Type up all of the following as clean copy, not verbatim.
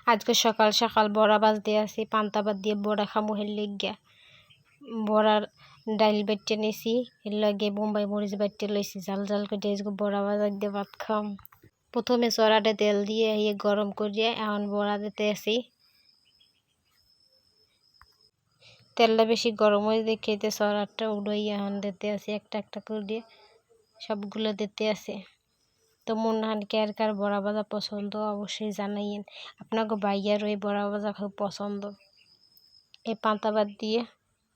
আজকে সকাল সকাল বড়া ভাজতে আসি, পান্তা ভাত দিয়ে বড়া খামু। হের লিগা বড়ার ডাইল বেটে নিছি, এর লগে বোম্বাই মরিচ বেটে লইছি, ঝাল ঝাল করে আজকে বড়া ভাজা দিয়ে ভাত খাম। প্রথমে চড়াটা তেল দিয়ে গরম করিয়ে এখন বড়া দিতে আসি। তেলটা বেশি গরম হয়ে দেখে চড়াটা উড়াই এখন দিতে আসি, একটা একটা করে সবগুলো দিতে আসে। তো মনহান কার কার বড়া ভাজা পছন্দ অবশ্যই জানাইয়েন। আপনাকে ভাইয়ারও এই বড়া ভাজা খুব পছন্দ। এই পান্তা ভাত দিয়ে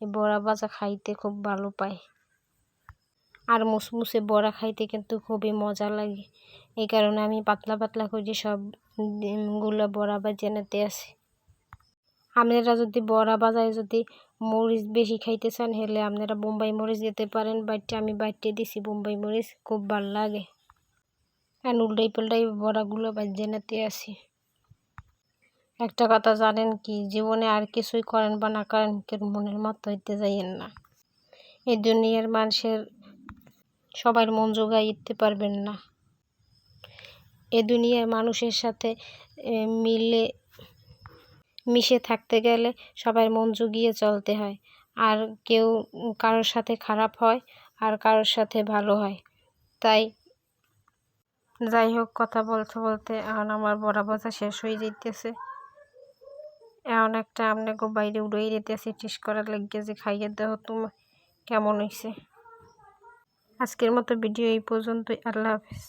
এই বড়া ভাজা খাইতে খুব ভালো পায়, আর মুসমুসে বড়া খাইতে কিন্তু খুবই মজা লাগে। এই কারণে আমি পাতলা পাতলা করে সবগুলো বড়া ভাজা নিতে আসি। আপনারা যদি বড়া ভাজায় যদি মরিচ বেশি খাইতে চান হলে আপনারা বোম্বাই মরিচ দিতে পারেন, বাটে আমি বাটে দিছি বোম্বাই মরিচ, খুব ভালো লাগে। আর উল্টাই পাল্টাই বড়াগুলো ভাজা নিতে আসি। একটা কথা জানেন কি, জীবনে আর কিছুই করেন বা না করেন কেউ মনের মতো হইতে যাইয়েন না। এই দুনিয়ার মানুষের সবার মন জোগাইতে পারবেন না। এ দুনিয়ার মানুষের সাথে মিশে থাকতে গেলে সবার মন জুগিয়ে চলতে হয়, আর কেউ কারোর সাথে খারাপ হয় আর কারোর সাথে ভালো হয়। তাই যাই হোক, কথা বলতে বলতে এখন আমার বড়া ভাজা শেষ হয়ে যাইতেছে। এখন একটা আপনাকে বাইরে উড়াই দিতেছি টিস করার লাগিয়ে, যে খাইয়ে দেওয়া তোমার কেমন হয়েছে। আজকের মতো ভিডিও এই পর্যন্তই। আল্লাহ হাফেজ।